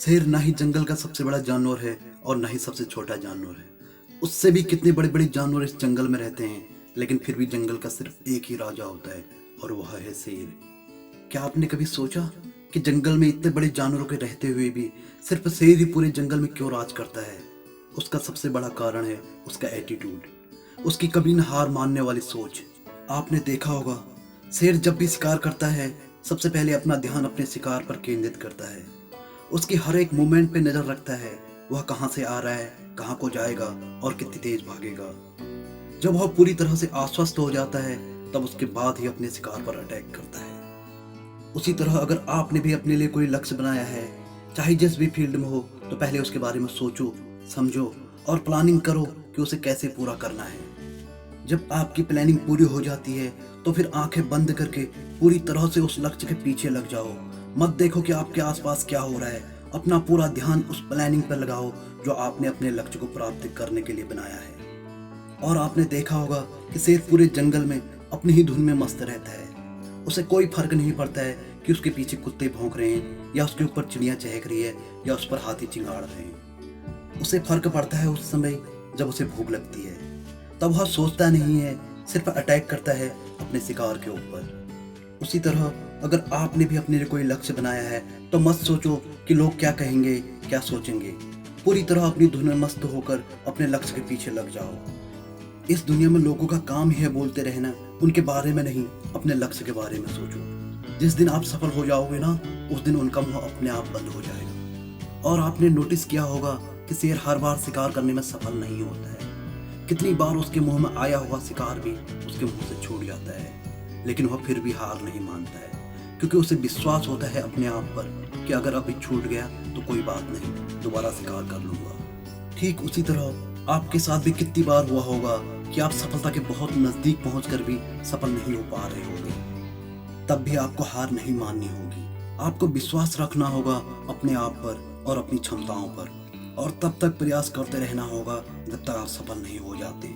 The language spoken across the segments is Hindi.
शेर ना ही जंगल का सबसे बड़ा जानवर है और ना ही सबसे छोटा जानवर है। उससे भी कितने बड़े बड़े जानवर इस जंगल में रहते हैं, लेकिन फिर भी जंगल का सिर्फ एक ही राजा होता है और वह है शेर। क्या आपने कभी सोचा कि जंगल में इतने बड़े जानवरों के रहते हुए भी सिर्फ शेर ही पूरे जंगल में क्यों राज करता है? उसका सबसे बड़ा कारण है उसका एटीट्यूड, उसकी कभी न हार मानने वाली सोच। आपने देखा होगा, शेर जब भी शिकार करता है सबसे पहले अपना ध्यान अपने शिकार पर केंद्रित करता है। उसकी हर एक मूवमेंट पे नजर रखता है, वह कहाँ से आ रहा है, कहाँ को जाएगा और कितनी तेज भागेगा। जब वह पूरी तरह से आश्वस्त हो जाता है तब उसके बाद ही अपने शिकार पर अटैक करता है। उसी तरह अगर आपने भी अपने लिए कोई लक्ष्य बनाया है, चाहे जिस भी फील्ड में हो, तो पहले उसके बारे में सोचो, समझो और प्लानिंग करो कि उसे कैसे पूरा करना है। जब आपकी प्लानिंग पूरी हो जाती है तो फिर आंखें बंद करके पूरी तरह से उस लक्ष्य के पीछे लग जाओ। मत देखो कि आपके आसपास क्या हो रहा है, अपना पूरा ध्यान उस प्लानिंग पर लगाओ जो आपने अपने लक्ष्य को प्राप्त करने के लिए बनाया है। और आपने देखा होगा कि शेर पूरे जंगल में अपनी ही धुन में मस्त रहता है। उसे कोई फर्क नहीं पड़ता है कि उसके पीछे कुत्ते भौंक रहे हैं या उसके ऊपर चिड़िया चहक रही है या उस पर हाथी चिंगाड़ रहे हैं। उसे फर्क पड़ता है उस समय जब उसे भूख लगती है, तब वह सोचता नहीं है, सिर्फ अटैक करता है अपने शिकार के ऊपर। उसी तरह अगर आपने भी अपने लिए कोई लक्ष्य बनाया है तो मत सोचो कि लोग क्या कहेंगे, क्या सोचेंगे। पूरी तरह अपनी धुन में मस्त होकर अपने लक्ष्य के पीछे लग जाओ। इस दुनिया में लोगों का काम ही है बोलते रहना, उनके बारे में नहीं, अपने लक्ष्य के बारे में सोचो। जिस दिन आप सफल हो जाओगे ना, उस दिन उनका मुंह अपने आप बंद हो जाएगा। और आपने नोटिस किया होगा कि शेर हर बार शिकार करने में सफल नहीं होता है। कितनी बार उसके मुंह में आया हुआ शिकार भी उसके मुंह से छूट जाता है, लेकिन वह फिर भी हार नहीं मानता है, क्योंकि उसे विश्वास होता है अपने आप पर कि अगर अभी छूट गया तो कोई बात नहीं, दोबारा शिकार कर लूंगा। ठीक उसी तरह आपके साथ भी कितनी बार हुआ होगा कि आप सफलता के बहुत नजदीक पहुंचकर भी सफल नहीं हो पा रहे होंगे। तब भी आपको हार नहीं माननी होगी, आपको विश्वास रखना होगा अपने आप पर और अपनी क्षमताओं पर, और तब तक प्रयास करते रहना होगा जब तक आप सफल नहीं हो जाते।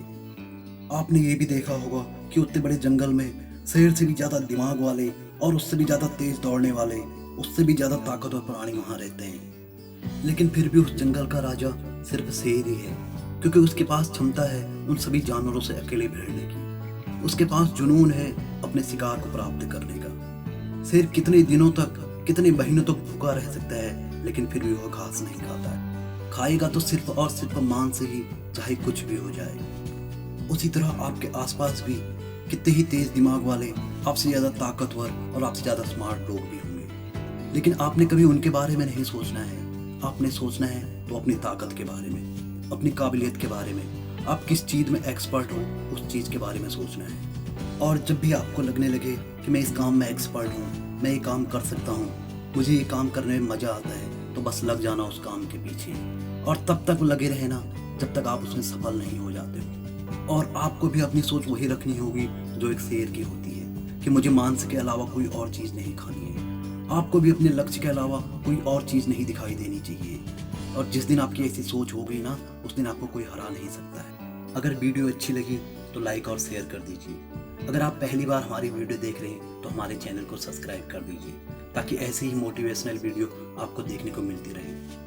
आपने ये भी देखा होगा कि उतने बड़े जंगल में शेर से भी ज्यादा दिमाग वाले और उससे भी ज्यादा तेज दौड़ने वाले, उससे भी ज्यादा ताकतवर प्राणी वहां रहते हैं, लेकिन फिर भी उस जंगल का राजा सिर्फ शेर ही है, क्योंकि उसके पास क्षमता है उन सभी जानवरों से अकेले भिड़ने की। उसके पास जुनून है अपने शिकार को प्राप्त करने का। शेर कितने दिनों तक, कितने महीनों तक भूखा रह सकता है, लेकिन फिर भी वह घास नहीं खाता है। खाएगा तो सिर्फ और सिर्फ मांस से ही, चाहे कुछ भी हो जाए। उसी तरह आपके आसपास भी कितने ही तेज दिमाग वाले, आपसे ज्यादा ताकतवर और आपसे ज्यादा स्मार्ट लोग भी होंगे, लेकिन आपने कभी उनके बारे में नहीं सोचना है। आपने सोचना है तो अपनी ताकत के बारे में, अपनी काबिलियत के बारे में, आप किस चीज में एक्सपर्ट हो उस चीज के बारे में सोचना है। और जब भी आपको लगने लगे कि मैं इस काम में एक्सपर्ट हूँ, मैं ये काम कर सकता हूँ, मुझे ये काम करने में मजा आता है, तो बस लग जाना उस काम के पीछे, और तब तक लगे रहना जब तक आप उसमें सफल नहीं हो जाते हो। और आपको भी अपनी सोच वही रखनी होगी जो एक शेर की होती है, कि मुझे मांस के अलावा कोई और चीज नहीं खानी है। आपको भी अपने लक्ष्य के अलावा कोई और चीज नहीं दिखाई देनी चाहिए। और जिस दिन आपकी ऐसी सोच हो गई ना, उस दिन आपको कोई हरा नहीं सकता है। अगर वीडियो अच्छी लगी तो लाइक और शेयर कर दीजिए। अगर आप पहली बार हमारी वीडियो देख रहे हैं तो हमारे चैनल को सब्सक्राइब कर दीजिए, ताकि ऐसे ही मोटिवेशनल वीडियो आपको देखने को मिलती रहे।